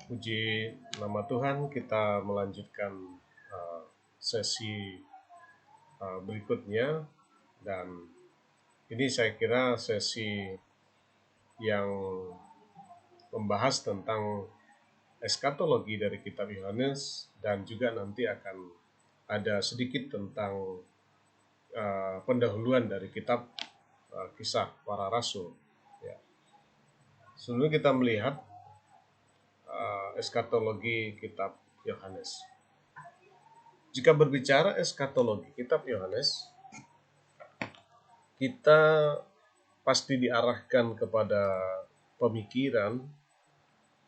Puji nama Tuhan, kita melanjutkan sesi berikutnya, dan ini saya kira sesi yang membahas tentang eskatologi dari kitab Yohanes, dan juga nanti akan ada sedikit tentang pendahuluan dari kitab kisah para rasul. Ya. Sebelum kita melihat eskatologi kitab Yohanes. Jika berbicara eskatologi kitab Yohanes, kita pasti diarahkan kepada pemikiran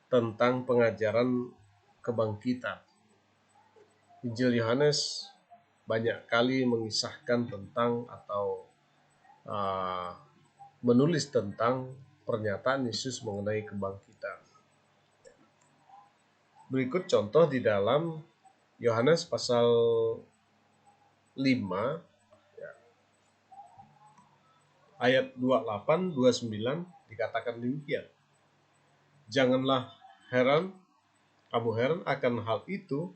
tentang pengajaran kebangkitan. Injil Yohanes banyak kali mengisahkan tentang atau menulis tentang pernyataan Yesus mengenai kebangkitan. Berikut contoh di dalam Yohanes pasal 5 ayat 28-29 dikatakan demikian. Janganlah kamu heran akan hal itu,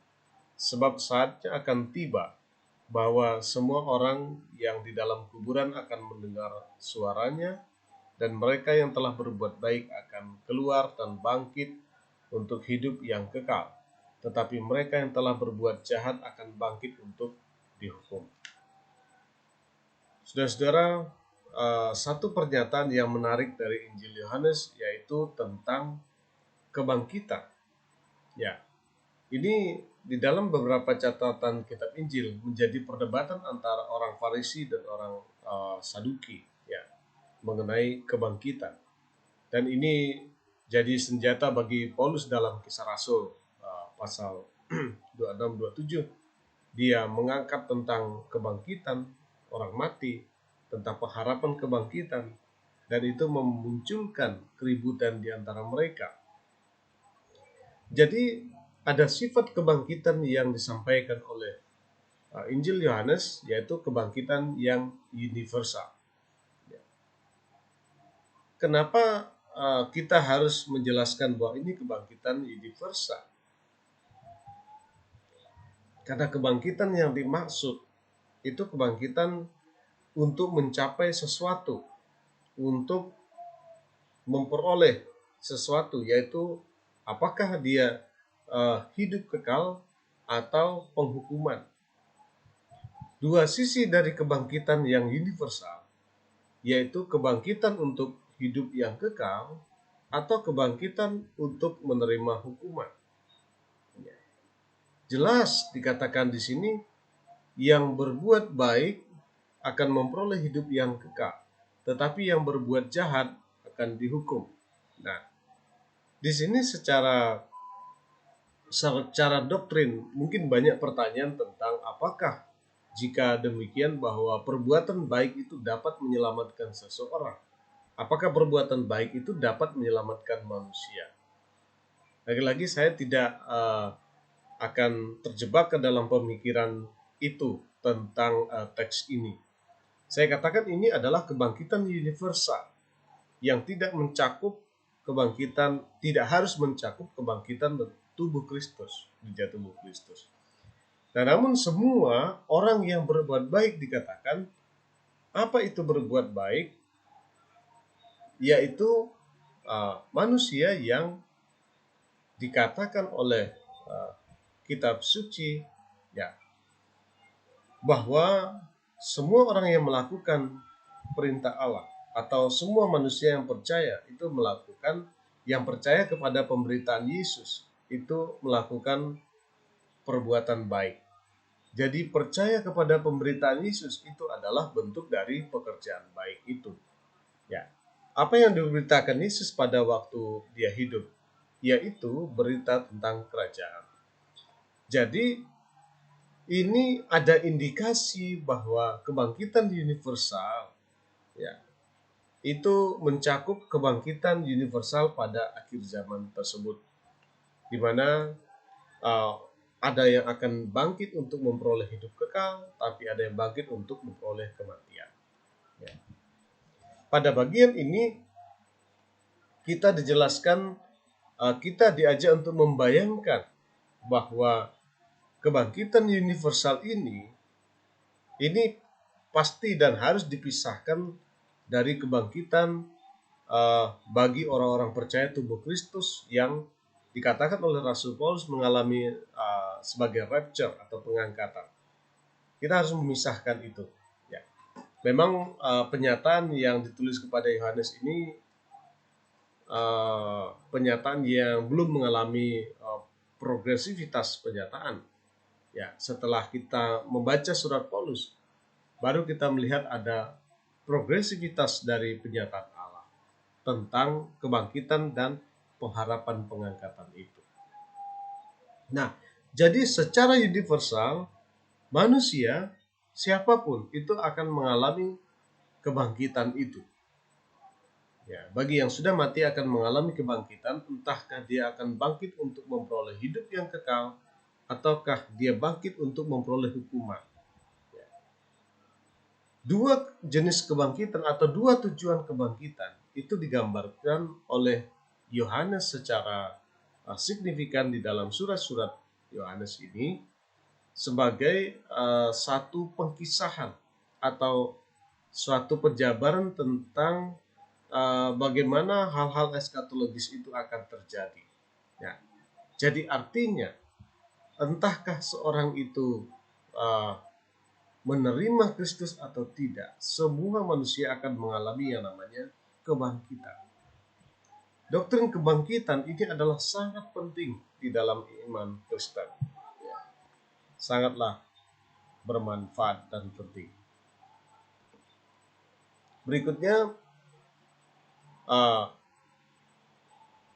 sebab saatnya akan tiba bahwa semua orang yang di dalam kuburan akan mendengar suaranya, dan mereka yang telah berbuat baik akan keluar dan bangkit untuk hidup yang kekal. Tetapi mereka yang telah berbuat jahat akan bangkit untuk dihukum. Saudara-saudara, satu pernyataan yang menarik dari Injil Yohanes yaitu tentang kebangkitan. Ya, ini di dalam beberapa catatan kitab Injil menjadi perdebatan antara orang Farisi dan orang Saduki, ya, mengenai kebangkitan. Dan ini jadi senjata bagi Paulus dalam Kisah Rasul pasal 26-27. Dia mengangkat tentang kebangkitan orang mati, tentang pengharapan kebangkitan, dan itu memunculkan keributan di antara mereka. Jadi ada sifat kebangkitan yang disampaikan oleh Injil Yohanes, yaitu kebangkitan yang universal. Kenapa kita harus menjelaskan bahwa ini kebangkitan universal? Karena kebangkitan yang dimaksud itu kebangkitan untuk mencapai sesuatu, untuk memperoleh sesuatu, yaitu apakah dia hidup kekal atau penghukuman. Dua sisi dari kebangkitan yang universal, yaitu kebangkitan untuk hidup yang kekal atau kebangkitan untuk menerima hukuman. Jelas dikatakan di sini, yang berbuat baik akan memperoleh hidup yang kekal, tetapi yang berbuat jahat akan dihukum. Nah, di sini secara doktrin mungkin banyak pertanyaan tentang apakah jika demikian bahwa perbuatan baik itu dapat menyelamatkan seseorang. Apakah perbuatan baik itu dapat menyelamatkan manusia? Lagi-lagi saya tidak akan terjebak ke dalam pemikiran itu tentang teks ini. Saya katakan ini adalah kebangkitan universal yang tidak harus mencakup kebangkitan tubuh Kristus, di tubuh Kristus. Nah, namun semua orang yang berbuat baik dikatakan, apa itu berbuat baik? Yaitu manusia yang dikatakan oleh kitab suci, ya, bahwa semua orang yang melakukan perintah Allah atau semua manusia yang percaya itu yang percaya kepada pemberitaan Yesus itu melakukan perbuatan baik. Jadi percaya kepada pemberitaan Yesus itu adalah bentuk dari pekerjaan baik itu. Ya. Apa yang diberitakan Yesus pada waktu dia hidup, yaitu berita tentang kerajaan. Jadi ini ada indikasi bahwa kebangkitan universal, ya, itu mencakup kebangkitan universal pada akhir zaman tersebut, di mana ada yang akan bangkit untuk memperoleh hidup kekal, tapi ada yang bangkit untuk memperoleh kematian. Ya. Pada bagian ini kita dijelaskan kita diajak untuk membayangkan bahwa kebangkitan universal ini pasti dan harus dipisahkan dari kebangkitan bagi orang-orang percaya tubuh Kristus yang dikatakan oleh Rasul Paulus mengalami sebagai rapture atau pengangkatan. Kita harus memisahkan itu. Ya. Memang penyataan yang ditulis kepada Yohanes ini penyataan yang belum mengalami progresivitas penyataan. Ya, setelah kita membaca surat Paulus, baru kita melihat ada progresivitas dari penyataan Allah tentang kebangkitan dan pengharapan pengangkatan itu. Nah, jadi secara universal manusia siapapun itu akan mengalami kebangkitan itu. Ya, bagi yang sudah mati akan mengalami kebangkitan, entahkah dia akan bangkit untuk memperoleh hidup yang kekal, ataukah dia bangkit untuk memperoleh hukuman. Ya. Dua jenis kebangkitan atau dua tujuan kebangkitan itu digambarkan oleh Yohanes secara signifikan di dalam surat-surat Yohanes ini sebagai satu pengkisahan atau suatu penjabaran tentang bagaimana hal-hal eskatologis itu akan terjadi. Ya. Jadi artinya, entahkah seorang itu menerima Kristus atau tidak, semua manusia akan mengalami yang namanya kebangkitan. Doktrin kebangkitan ini adalah sangat penting di dalam iman Kristen. Ya. Sangatlah bermanfaat dan penting. Berikutnya,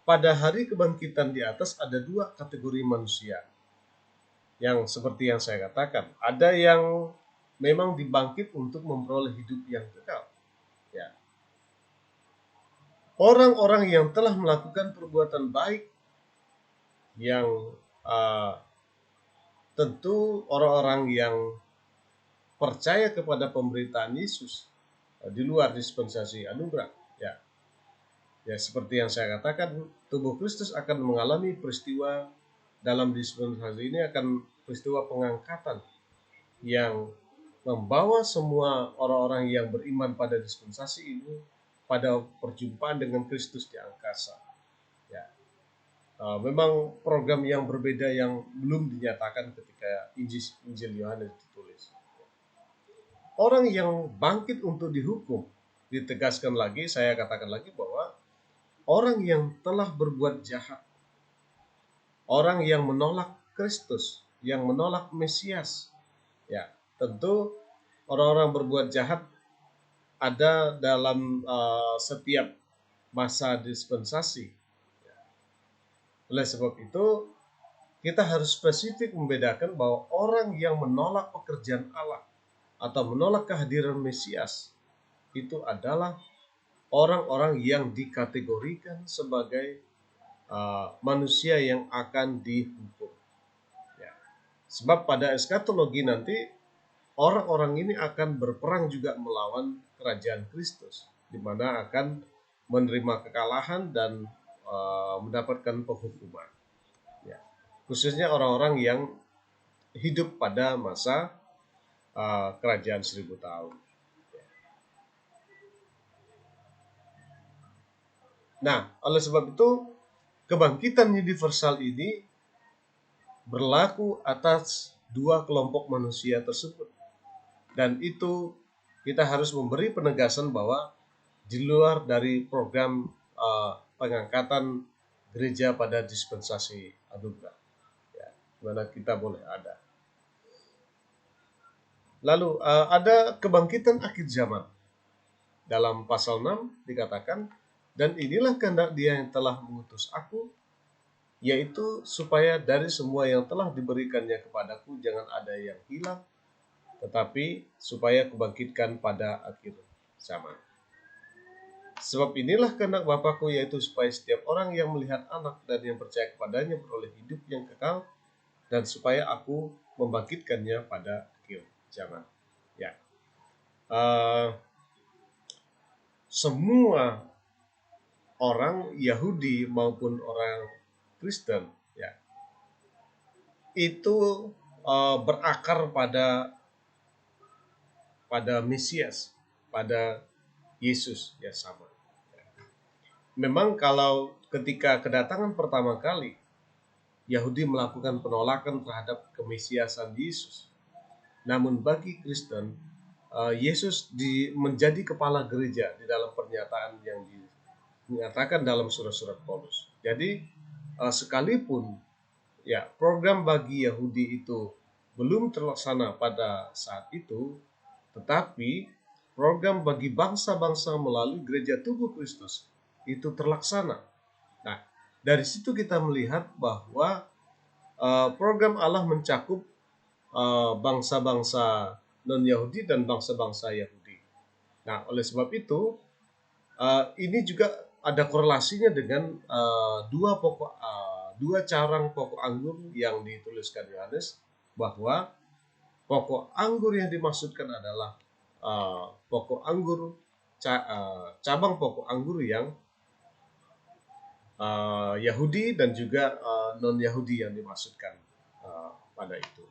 pada hari kebangkitan di atas ada dua kategori manusia. Yang seperti yang saya katakan, ada yang memang dibangkit untuk memperoleh hidup yang kekal. Ya. Orang-orang yang telah melakukan perbuatan baik, yang tentu orang-orang yang percaya kepada pemberitaan Yesus di luar dispensasi anugerah. Ya, seperti yang saya katakan, tubuh Kristus akan mengalami peristiwa dalam dispensasi ini, akan peristiwa pengangkatan yang membawa semua orang-orang yang beriman pada dispensasi ini pada perjumpaan dengan Kristus di angkasa. Ya. Memang program yang berbeda yang belum dinyatakan ketika Injil Yohanes ditulis. Orang yang bangkit untuk dihukum, ditegaskan lagi, saya katakan lagi bahwa orang yang telah berbuat jahat, orang yang menolak Kristus, yang menolak Mesias, ya tentu orang-orang berbuat jahat ada dalam setiap masa dispensasi. Oleh sebab itu, kita harus spesifik membedakan bahwa orang yang menolak pekerjaan Allah atau menolak kehadiran Mesias itu adalah orang-orang yang dikategorikan sebagai manusia yang akan dihukum. Ya. Sebab pada eskatologi nanti orang-orang ini akan berperang juga melawan kerajaan Kristus, di mana akan menerima kekalahan dan mendapatkan penghukuman. Ya. Khususnya orang-orang yang hidup pada masa kerajaan 1000 tahun. Nah, oleh sebab itu kebangkitan universal ini berlaku atas dua kelompok manusia tersebut. Dan itu kita harus memberi penegasan bahwa di luar dari program pengangkatan gereja pada dispensasi anugerah, ya, mana kita boleh ada. Lalu ada kebangkitan akhir zaman. Dalam pasal 6 dikatakan, dan inilah kehendak Dia yang telah mengutus aku, yaitu supaya dari semua yang telah diberikannya kepadaku jangan ada yang hilang, tetapi supaya kubangkitkan pada akhir zaman. Sebab inilah kehendak Bapakku, yaitu supaya setiap orang yang melihat anak dan yang percaya kepadanya beroleh hidup yang kekal, dan supaya aku membangkitkannya pada akhir zaman. Ya, semua orang Yahudi maupun orang Kristen, ya, itu berakar pada Mesias, pada Yesus, ya sama. Memang kalau ketika kedatangan pertama kali Yahudi melakukan penolakan terhadap kemesiasan Yesus. Namun bagi Kristen, Yesus menjadi kepala gereja di dalam pernyataan yang dinyatakan dalam surat-surat Paulus. Jadi sekalipun ya program bagi Yahudi itu belum terlaksana pada saat itu, tetapi program bagi bangsa-bangsa melalui gereja tubuh Kristus itu terlaksana. Nah, dari situ kita melihat bahwa program Allah mencakup bangsa-bangsa non-Yahudi dan bangsa-bangsa Yahudi. Nah, oleh sebab itu, ini juga ada korelasinya dengan dua carang pokok anggur yang dituliskan Yohanes, bahwa pokok anggur yang dimaksudkan adalah pokok anggur cabang pokok anggur yang Yahudi dan juga non-Yahudi yang dimaksudkan pada itu.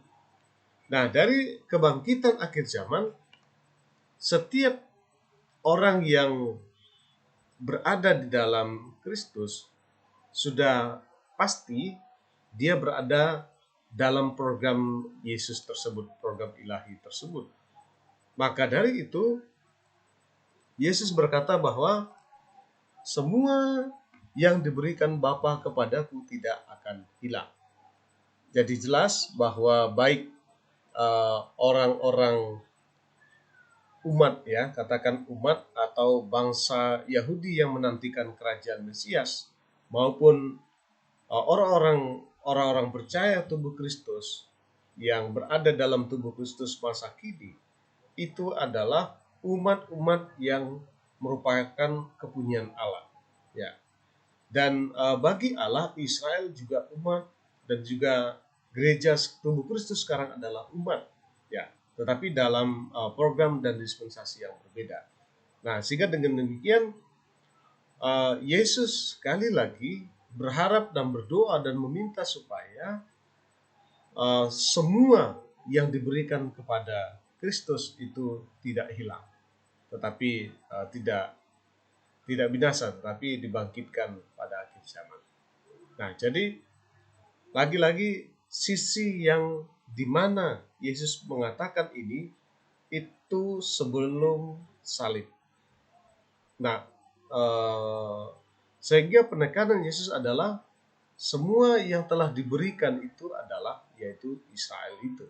Nah, dari kebangkitan akhir zaman, setiap orang yang berada di dalam Kristus sudah pasti dia berada dalam program Yesus tersebut, program ilahi tersebut. Maka dari itu, Yesus berkata bahwa semua yang diberikan Bapa kepadaku tidak akan hilang. Jadi jelas bahwa baik orang-orang umat, ya katakan umat atau bangsa Yahudi yang menantikan kerajaan Mesias, maupun orang-orang percaya tubuh Kristus yang berada dalam tubuh Kristus masa kini, itu adalah umat-umat yang merupakan kepunyaan Allah, ya. Dan bagi Allah, Israel juga umat, dan juga gereja tubuh Kristus sekarang adalah umat, ya, tetapi dalam program dan dispensasi yang berbeda. Nah, sehingga dengan demikian Yesus sekali lagi berharap dan berdoa dan meminta supaya semua yang diberikan kepada Kristus itu tidak hilang, tetapi tidak binasa, tetapi dibangkitkan pada akhir zaman. Nah, jadi lagi-lagi sisi yang dimana Yesus mengatakan ini itu sebelum salib. Nah, sehingga penekanan Yesus adalah semua yang telah diberikan itu adalah yaitu Israel itu,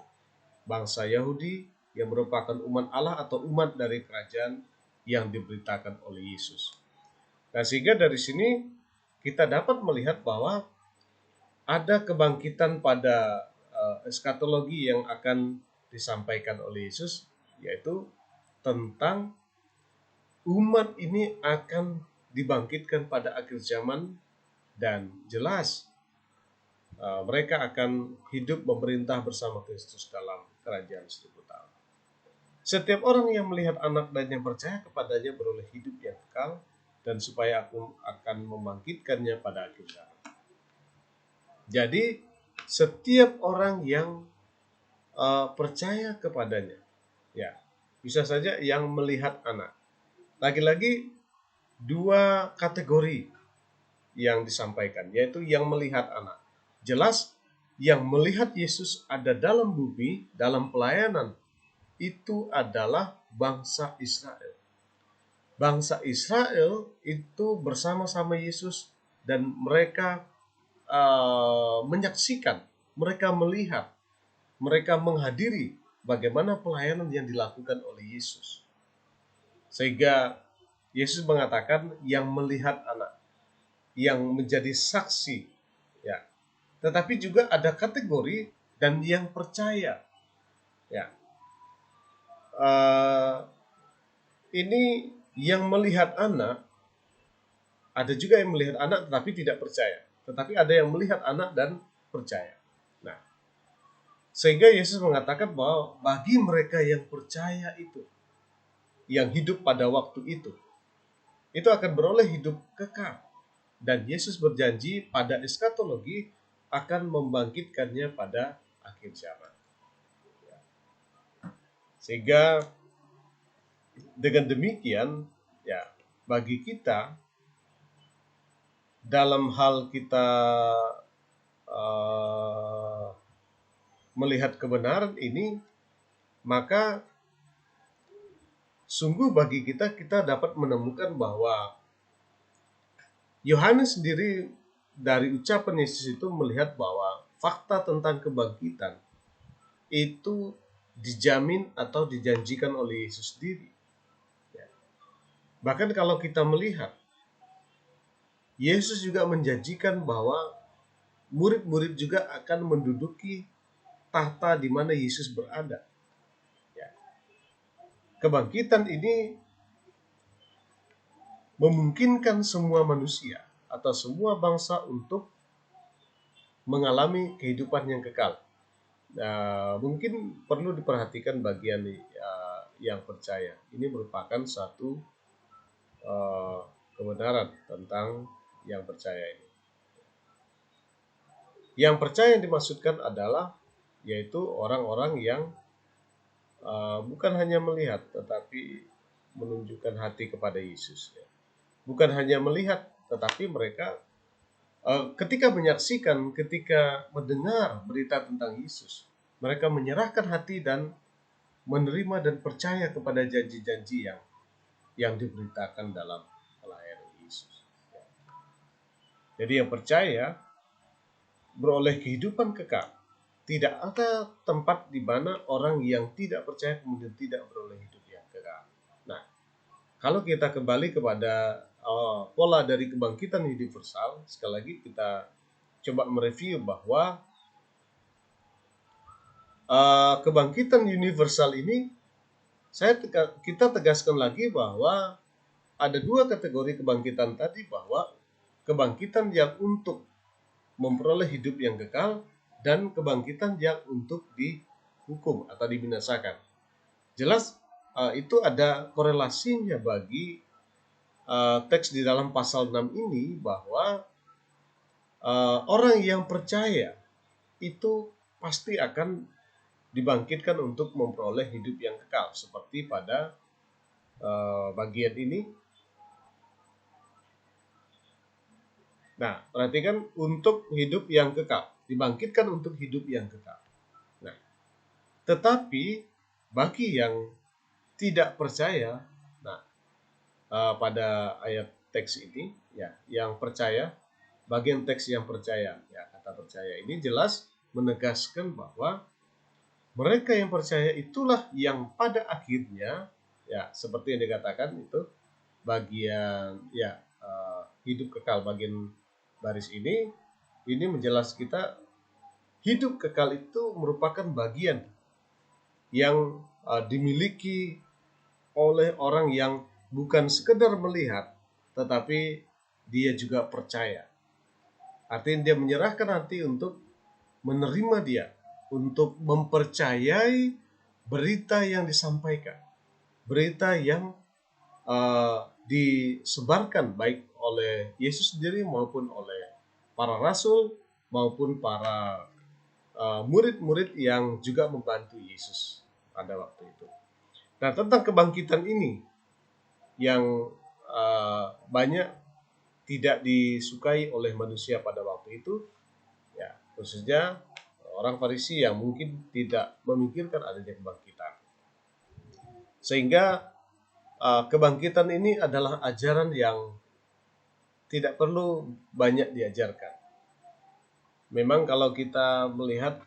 bangsa Yahudi yang merupakan umat Allah atau umat dari kerajaan yang diberitakan oleh Yesus. Nah, sehingga dari sini kita dapat melihat bahwa ada kebangkitan pada eskatologi yang akan disampaikan oleh Yesus, yaitu tentang umat ini akan dibangkitkan pada akhir zaman, dan jelas mereka akan hidup memerintah bersama Kristus dalam kerajaan 1000 tahun. Setiap orang yang melihat anak dan yang percaya kepadanya beroleh hidup yang kekal, dan supaya aku akan membangkitkannya pada akhir zaman. Jadi setiap orang yang percaya kepadanya, ya, bisa saja yang melihat anak. Lagi-lagi dua kategori yang disampaikan, yaitu yang melihat anak. Jelas yang melihat Yesus ada dalam bumi, dalam pelayanan, itu adalah bangsa Israel. Bangsa Israel itu bersama-sama Yesus, dan mereka menyaksikan, mereka melihat, mereka menghadiri bagaimana pelayanan yang dilakukan oleh Yesus. Sehingga Yesus mengatakan yang melihat anak, yang menjadi saksi, ya. Tetapi juga ada kategori dan yang percaya, ya. Ini yang melihat anak, ada juga yang melihat anak tetapi tidak percaya, tetapi ada yang melihat anak dan percaya. Nah, sehingga Yesus mengatakan bahwa bagi mereka yang percaya itu, yang hidup pada waktu itu, itu akan beroleh hidup kekal. Dan Yesus berjanji pada eskatologi akan membangkitkannya pada akhir zaman. Sehingga dengan demikian, ya, bagi kita dalam hal kita melihat kebenaran ini, maka sungguh bagi kita dapat menemukan bahwa Yohanes sendiri dari ucapan Yesus itu melihat bahwa fakta tentang kebangkitan itu dijamin atau dijanjikan oleh Yesus sendiri. Bahkan kalau kita melihat, Yesus juga menjanjikan bahwa murid-murid juga akan menduduki tahta di mana Yesus berada. Kebangkitan ini memungkinkan semua manusia atau semua bangsa untuk mengalami kehidupan yang kekal. Mungkin perlu diperhatikan bagian yang percaya. Ini merupakan satu kebenaran tentang yang percaya ini. Yang percaya yang dimaksudkan adalah yaitu orang-orang yang bukan hanya melihat tetapi menunjukkan hati kepada Yesus. Bukan hanya melihat tetapi mereka ketika menyaksikan, ketika mendengar berita tentang Yesus, mereka menyerahkan hati dan menerima dan percaya kepada janji-janji yang diberitakan dalam pelayanan Yesus. Jadi yang percaya beroleh kehidupan kekal. Tidak ada tempat di mana orang yang tidak percaya kemudian tidak beroleh hidup yang kekal. Nah, kalau kita kembali kepada pola dari kebangkitan universal, sekali lagi kita coba mereview bahwa kebangkitan universal ini kita tegaskan lagi bahwa ada dua kategori kebangkitan tadi, bahwa kebangkitan yang untuk memperoleh hidup yang kekal dan kebangkitan yang untuk dihukum atau dibinasakan. Jelas itu ada korelasinya bagi teks di dalam pasal 6 ini, bahwa orang yang percaya itu pasti akan dibangkitkan untuk memperoleh hidup yang kekal. Seperti pada bagian ini. Nah, perhatikan, untuk hidup yang kekal. Dibangkitkan untuk hidup yang kekal. Nah, tetapi bagi yang tidak percaya, nah, pada ayat teks ini, ya, yang percaya, bagian teks yang percaya, ya, kata percaya ini jelas menegaskan bahwa mereka yang percaya itulah yang pada akhirnya, ya, seperti yang dikatakan itu bagian, ya, hidup kekal, bagian baris ini menjelas kita hidup kekal itu merupakan bagian yang dimiliki oleh orang yang bukan sekedar melihat tetapi dia juga percaya. Artinya dia menyerahkan hati untuk menerima dia, untuk mempercayai berita yang disampaikan, berita yang disebarkan baik oleh Yesus sendiri maupun oleh para rasul maupun para murid-murid yang juga membantu Yesus pada waktu itu. Nah, tentang kebangkitan ini yang banyak tidak disukai oleh manusia pada waktu itu, ya, khususnya orang Farisi yang mungkin tidak memikirkan adanya kebangkitan. Sehingga kebangkitan ini adalah ajaran yang tidak perlu banyak diajarkan. Memang kalau kita melihat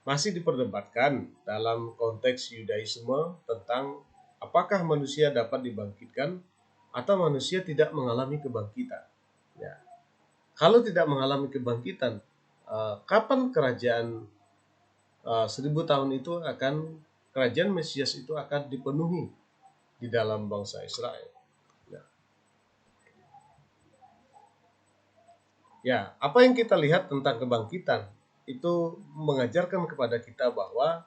masih diperdebatkan dalam konteks Yudaisme tentang apakah manusia dapat dibangkitkan atau manusia tidak mengalami kebangkitan. Ya. Kalau tidak mengalami kebangkitan, kapan kerajaan 1000 tahun itu kerajaan Mesias itu akan dipenuhi di dalam bangsa Israel? Ya, apa yang kita lihat tentang kebangkitan itu mengajarkan kepada kita bahwa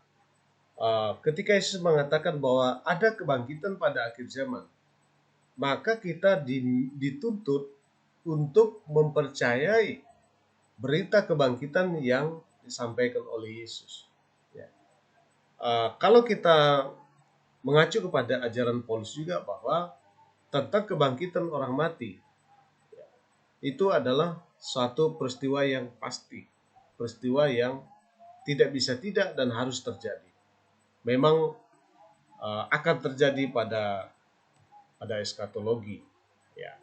ketika Yesus mengatakan bahwa ada kebangkitan pada akhir zaman, maka kita dituntut untuk mempercayai berita kebangkitan yang disampaikan oleh Yesus. Ya. Kalau kita mengacu kepada ajaran Paulus juga bahwa tentang kebangkitan orang mati, itu adalah suatu peristiwa yang pasti, peristiwa yang tidak bisa tidak dan harus terjadi. Memang akan terjadi pada eskatologi, ya.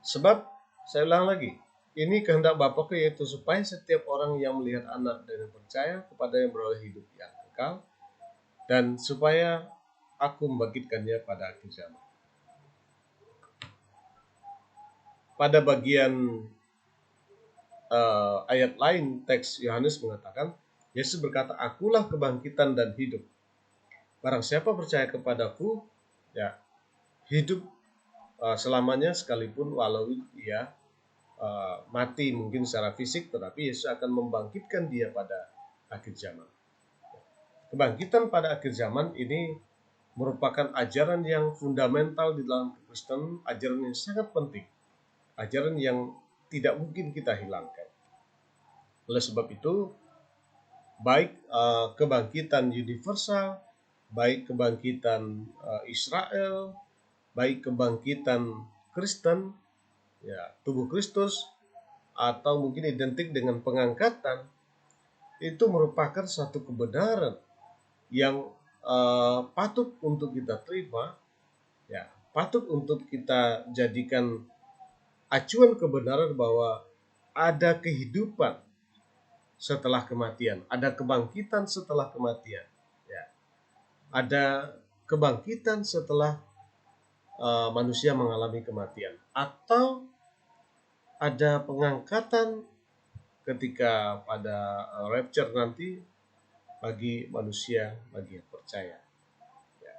Sebab saya ulang lagi, ini kehendak Bapa yaitu supaya setiap orang yang melihat Anak dan yang percaya kepada yang beroleh hidup yang kekal, dan supaya aku membangkitkannya pada akhir zaman. Pada bagian ayat lain, teks Yohanes mengatakan, Yesus berkata, akulah kebangkitan dan hidup. Barang siapa percaya kepadaku, ya hidup selamanya, sekalipun walau ia mati mungkin secara fisik, tetapi Yesus akan membangkitkan dia pada akhir zaman. Kebangkitan pada akhir zaman ini merupakan ajaran yang fundamental di dalam Kristen, ajaran yang sangat penting, ajaran yang tidak mungkin kita hilangkan. Oleh sebab itu, baik kebangkitan universal, baik kebangkitan Israel, baik kebangkitan Kristen, ya tubuh Kristus, atau mungkin identik dengan pengangkatan, itu merupakan satu kebenaran yang patut untuk kita terima, ya patut untuk kita jadikan acuan kebenaran bahwa ada kehidupan setelah kematian, ada kebangkitan setelah kematian, ya ada kebangkitan setelah manusia mengalami kematian, atau ada pengangkatan ketika pada rapture nanti bagi manusia, bagi yang percaya. Ya.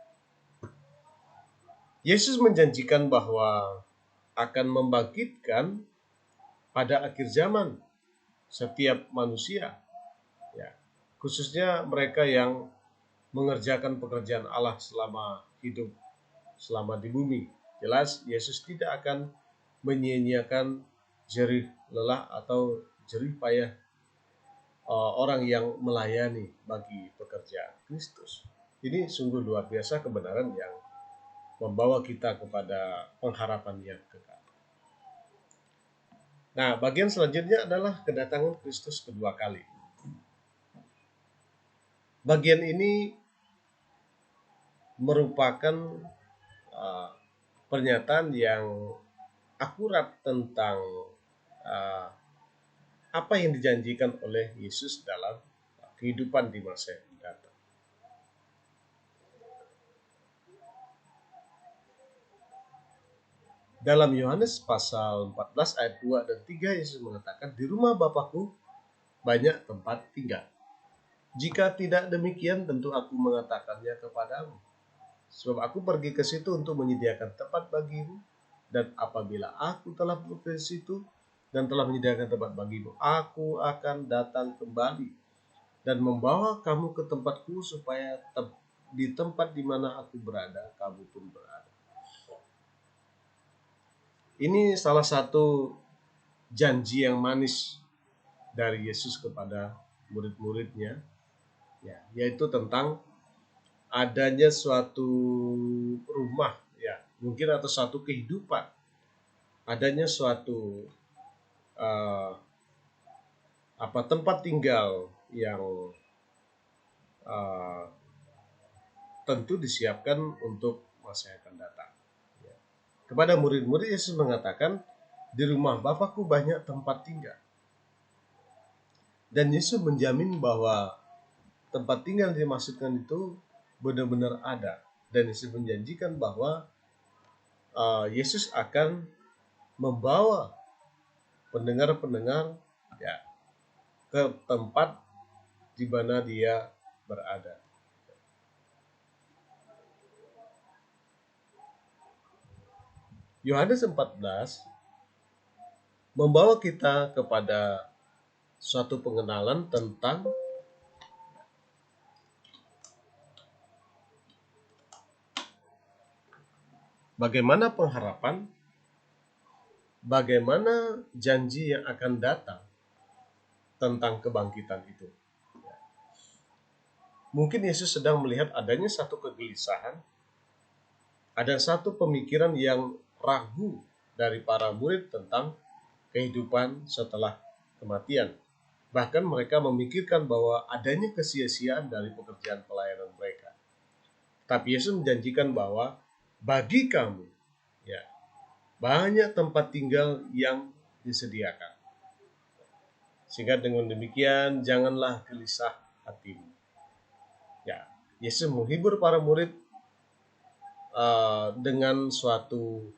Yesus menjanjikan bahwa akan membangkitkan pada akhir zaman setiap manusia, ya, khususnya mereka yang mengerjakan pekerjaan Allah selama hidup, selama di bumi. Jelas Yesus tidak akan menyia-nyiakan jerih lelah atau jerih payah orang yang melayani bagi pekerjaan Kristus. Ini sungguh luar biasa kebenaran yang membawa kita kepada pengharapan yang kekal. Nah, bagian selanjutnya adalah kedatangan Kristus kedua kali. Bagian ini merupakan pernyataan yang akurat tentang apa yang dijanjikan oleh Yesus dalam kehidupan di masa yang datang. Dalam Yohanes pasal 14 ayat 2 dan 3, Yesus mengatakan, di rumah Bapakku banyak tempat tinggal. Jika tidak demikian, tentu aku mengatakannya kepadamu. Sebab aku pergi ke situ untuk menyediakan tempat bagimu, dan apabila aku telah pergi ke situ dan telah menyediakan tempat bagimu, aku akan datang kembali dan membawa kamu ke tempatku, supaya di tempat di mana aku berada, kamu pun berada. Ini salah satu janji yang manis dari Yesus kepada murid-muridnya, ya, yaitu tentang adanya suatu rumah, ya mungkin, atau suatu kehidupan, adanya suatu tempat tinggal yang tentu disiapkan untuk masa yang akan datang. Ya. Kepada murid-murid Yesus mengatakan, di rumah Bapakku banyak tempat tinggal. Dan Yesus menjamin bahwa tempat tinggal yang dimaksudkan itu benar-benar ada. Dan Yesus menjanjikan bahwa Yesus akan membawa pendengar-pendengar, ya, ke tempat di mana dia berada. Yohanes 14 membawa kita kepada suatu pengenalan tentang bagaimana pengharapan, bagaimana janji yang akan datang tentang kebangkitan itu. Mungkin Yesus sedang melihat adanya satu kegelisahan, ada satu pemikiran yang ragu dari para murid tentang kehidupan setelah kematian. Bahkan mereka memikirkan bahwa adanya kesia-siaan dari pekerjaan pelayanan mereka. Tapi Yesus menjanjikan bahwa bagi kamu, ya, banyak tempat tinggal yang disediakan. Sehingga dengan demikian janganlah gelisah hatimu. Ya, Yesus menghibur para murid dengan suatu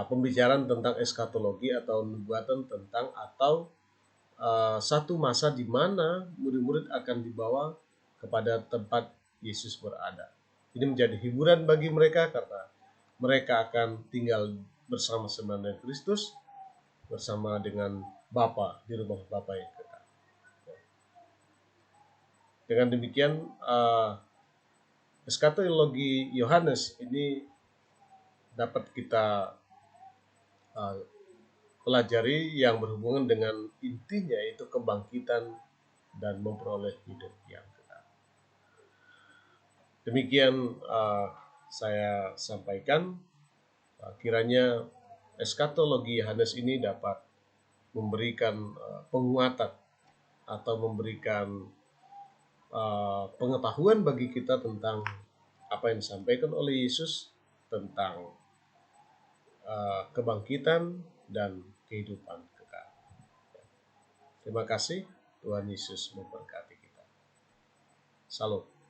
pembicaraan tentang eskatologi atau nubuatan tentang atau satu masa di mana murid-murid akan dibawa kepada tempat Yesus berada. Ini menjadi hiburan bagi mereka karena mereka akan tinggal bersama-sama dengan Kristus, bersama dengan Bapa di rumah Bapa yang kekal. Dengan demikian eskatologi Yohanes ini dapat kita pelajari yang berhubungan dengan intinya yaitu kebangkitan dan memperoleh hidup yang kekal. Demikian saya sampaikan, kiranya eskatologi Yohanes ini dapat memberikan penguatan atau memberikan pengetahuan bagi kita tentang apa yang disampaikan oleh Yesus tentang kebangkitan dan kehidupan kekal. Terima kasih, Tuhan Yesus memberkati kita. Salam.